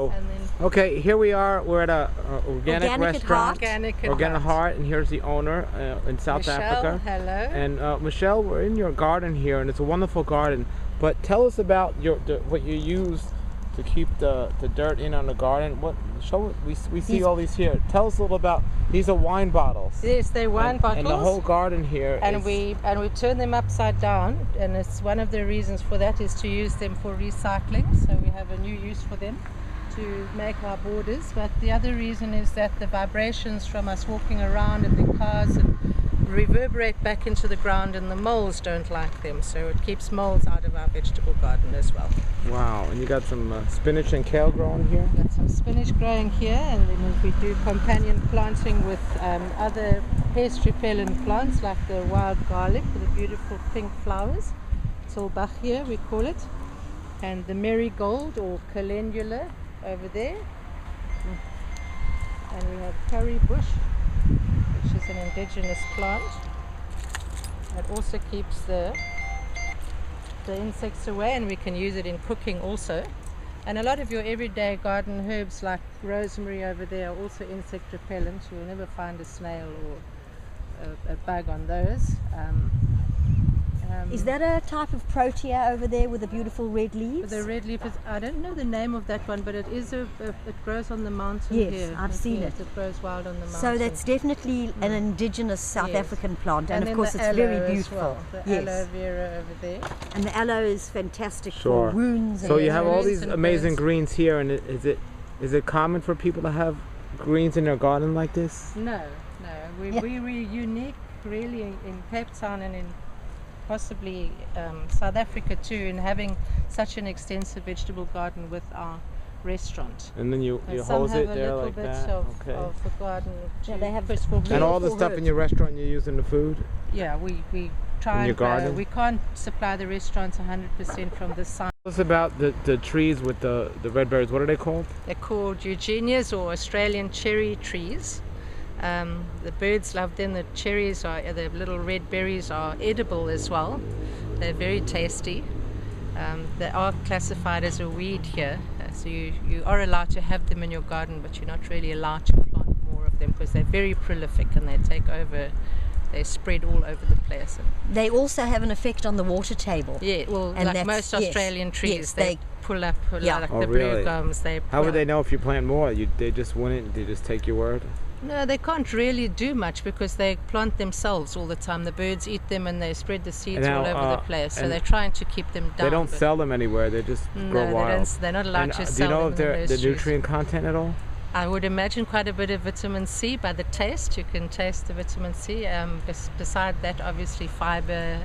And then Okay, here we are. We're at a organic Organic at restaurant. Organic at Organic Heart. Heart, and here's the owner in South Michelle, Africa. hello. And Michelle, we're in your garden here, and it's a wonderful garden. But tell us about what you use to keep the dirt in on the garden. We see These- all these here. Tell us a little about these are wine bottles. Yes, they're wine bottles. And the whole garden here and is, we turn them upside down, and it's one of the reasons for that is to use them for recycling. So we have a new use for them to make our borders. But the other reason is that the vibrations from us walking around in the cars and reverberate back into the ground, and the moles don't like them. So it keeps moles out of our vegetable garden as well. wow. And you got some spinach and kale growing here. We've got some spinach growing here, and then we do companion planting with other pest repellent plants like the wild garlic with the beautiful pink flowers. Solbachia we call it, and the marigold or calendula over there. And we have curry bush, which is an indigenous plant. It also keeps the insects away, and we can use it in cooking also. And a lot of your everyday garden herbs like rosemary over there are also insect repellent. You'll never find a snail or a bug on those. Is that a type of protea over there with the beautiful red leaves? The red leaf is, I don't know the name of that one, but it is it grows on the mountain Yes, here. I've seen Yes, it. It grows wild on the mountain. So that's definitely an indigenous South Yes. African plant, and of then course the it's very aloe as beautiful. well, the Yes, aloe vera over there. and the aloe is fantastic Sure. for wounds. So and you have all Greens these and amazing birds. greens here, and is it common for people to have greens in their garden like this? No. Yeah. We're unique really in Cape Town and in possibly South Africa too, in having such an extensive vegetable garden with our restaurant. And then you Some hose have it a there little like bit that. of Okay. the garden Yeah, to they have put for And all the beautiful stuff in herbs. your restaurant you use in the food? Yeah, we try In your and garden? we can't supply the restaurants 100% from the side. Tell us about the trees with the red berries. What are they called? They're called Eugenias or Australian cherry trees. The birds love them. The cherries the little red berries are edible as well. They're very tasty. They are classified as a weed here, so you are allowed to have them in your garden, but you're not really allowed to plant more of them because they're very prolific and they spread all over the place. And They also have an effect on the water table. yeah, well, And like that's- most yes, Australian trees, yes, they they- pull up Yeah. like Oh, the really? blue gums. How would they know if you plant more? They just wouldn't. They just take your word. No, they can't really do much because they plant themselves all the time. The birds eat them and they spread the seeds Now, all over the place. So and they're trying to keep them down. They don't but sell them anywhere. They just no, grow wild. they're not allowed And, to do you sell know them if in they're the nurseries. nutrient content at all? I would imagine quite a bit of vitamin C by the taste. You can taste the vitamin C. Beside that, obviously fiber.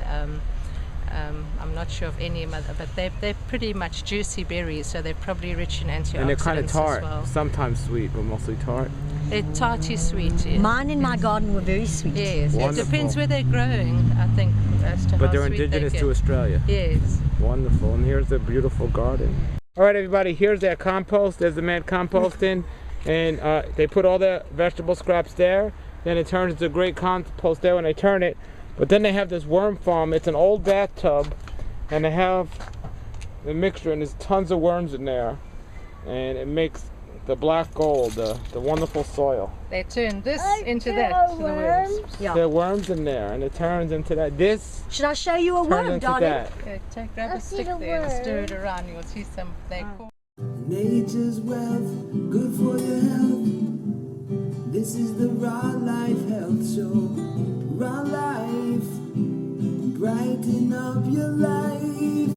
I'm not sure of any other, but they're pretty much juicy berries, so they're probably rich in antioxidants And they're kind of tart. as well. Sometimes sweet, but mostly tart. They're tarty sweet. Yes. Mine in my garden were very sweet. Yes, it Wonderful. depends where they're growing, I think, as to But how they're sweet indigenous they to get. Australia. Yes. Wonderful. And here's the beautiful garden. All right, everybody. Here's their compost. There's the man composting, and they put all their vegetable scraps there. Then it turns into great compost there when they turn it. But then they have this worm farm. It's an old bathtub, and they have the mixture, and there's tons of worms in there, and it makes the black gold, the wonderful soil. They turn this into that, to the worms. Yeah. There are worms in there, and it turns into that. This Should I show you a turns worm, into darling? that. Okay, grab a stick there and stir it around. You'll see some. They call Nature's wealth, good for your health. This is the Raw Life Health Show. Raw Life, brighten up your life.